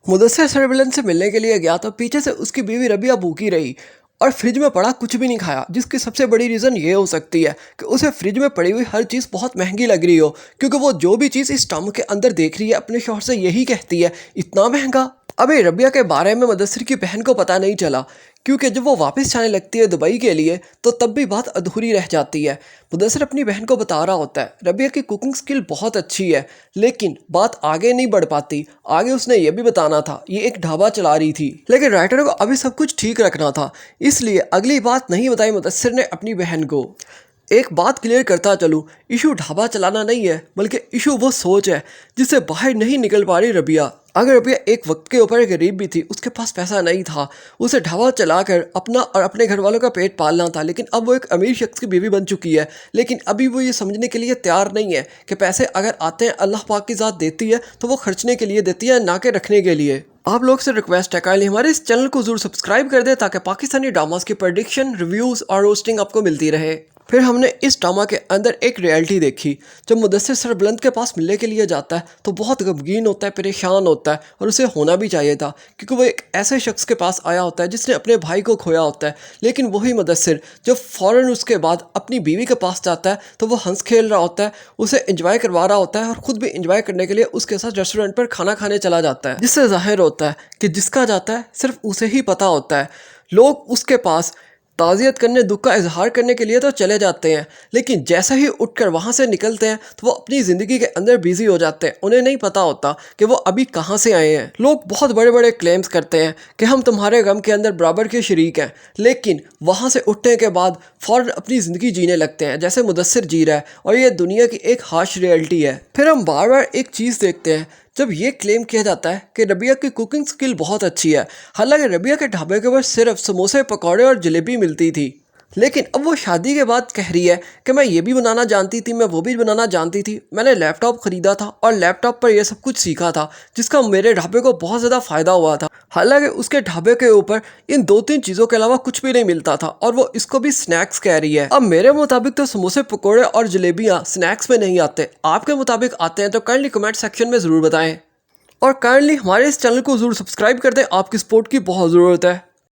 मुदस्सिर सरवलन से मिलने के लिए गया तो पीछे से उसकी बीवी रबिया भूखी रही और फ्रिज में पड़ा कुछ भी नहीं खाया, जिसकी सबसे बड़ी रीज़न ये हो सकती है कि उसे फ्रिज में पड़ी हुई हर चीज़ बहुत महंगी लग रही हो, क्योंकि वो जो भी चीज़ इस टब के अंदर देख रही है अपने शौहर से यही कहती है, इतना महंगा। अभी रबिया के बारे में मुदस्सिर की बहन को पता नहीं चला, क्योंकि जब वो वापस जाने लगती है दुबई के लिए तो तब भी बात अधूरी रह जाती है। मुदस्सिर अपनी बहन को बता रहा होता है रबिया की कुकिंग स्किल बहुत अच्छी है, लेकिन बात आगे नहीं बढ़ पाती। आगे उसने ये भी बताना था ये एक ढाबा चला रही थी, लेकिन राइटर को अभी सब कुछ ठीक रखना था, इसलिए अगली बात नहीं बताई मुदस्सिर ने अपनी बहन को। एक बात क्लियर करता चलूँ, इशू ढाबा चलाना नहीं है, बल्कि इशू वो सोच है जिससे बाहर नहीं निकल पा रही रबिया। अगर रबिया एक वक्त के ऊपर गरीब भी थी, उसके पास पैसा नहीं था, उसे ढाबा चलाकर अपना और अपने घर वालों का पेट पालना था, लेकिन अब वो एक अमीर शख्स की बीवी बन चुकी है। लेकिन अभी वो ये समझने के लिए तैयार नहीं है कि पैसे अगर आते हैं अल्लाह पाक की ज़ात देती है तो वो खर्चने के लिए देती है, ना कि रखने के लिए। आप लोग से रिक्वेस्ट है काइंडली हमारे इस चैनल को जरूर सब्सक्राइब कर दे ताकि पाकिस्तानी ड्रामास की प्रेडिक्शन, रिव्यूज़ और रोस्टिंग आपको मिलती रहे। फिर हमने इस ड्रामा के अंदर एक रियलिटी देखी। जब मुदस्सिर सरबलंद के पास मिलने के लिए जाता है तो बहुत गमगीन होता है, परेशान होता है, और उसे होना भी चाहिए था, क्योंकि वो एक ऐसे शख्स के पास आया होता है जिसने अपने भाई को खोया होता है। लेकिन वही मुदस्सिर जब फ़ौरन उसके बाद अपनी बीवी के पास जाता है तो वो हंस खेल रहा होता है, उसे इंजॉय करवा रहा होता है और ख़ुद भी इंजॉय करने के लिए उसके साथ रेस्टोरेंट पर खाना खाने चला जाता है, जिससे ज़ाहिर होता है कि जिसका जाता है सिर्फ उसे ही पता होता है। लोग उसके पास ताज़ियत करने, दुख का इजहार करने के लिए तो चले जाते हैं, लेकिन जैसे ही उठकर वहाँ से निकलते हैं तो वो अपनी ज़िंदगी के अंदर बिजी हो जाते हैं। उन्हें नहीं पता होता कि वो अभी कहाँ से आए हैं। लोग बहुत बड़े बड़े क्लेम्स करते हैं कि हम तुम्हारे गम के अंदर बराबर के शरीक हैं, लेकिन वहाँ से उठने के बाद फ़ौरन अपनी ज़िंदगी जीने लगते हैं जैसे मुदस्सिर जी रहा है, और ये दुनिया की एक हार्श रियलिटी है। फिर हम बार बार एक चीज़ देखते हैं जब ये क्लेम किया जाता है कि रबिया की कुकिंग स्किल बहुत अच्छी है। हालांकि रबिया के ढाबे के ऊपर सिर्फ समोसे, पकौड़े और जलेबी मिलती थी, लेकिन अब वो शादी के बाद कह रही है कि मैं ये भी बनाना जानती थी, मैं वो भी बनाना जानती थी, मैंने लैपटॉप ख़रीदा था और लैपटॉप पर यह सब कुछ सीखा था, जिसका मेरे ढाबे को बहुत ज़्यादा फ़ायदा हुआ था। हालांकि उसके ढाबे के ऊपर इन 2-3 चीज़ों के अलावा कुछ भी नहीं मिलता था, और वो इसको भी स्नैक्स कह रही है। अब मेरे मुताबिक तो समोसे, पकौड़े और जलेबियाँ स्नैक्स में नहीं आते। आपके मुताबिक आते हैं तो काइंडली कमेंट सेक्शन में ज़रूर बताएँ, और काइंडली हमारे इस चैनल को ज़रूर सब्सक्राइब कर दें, आपकी सपोर्ट की बहुत ज़रूरत है।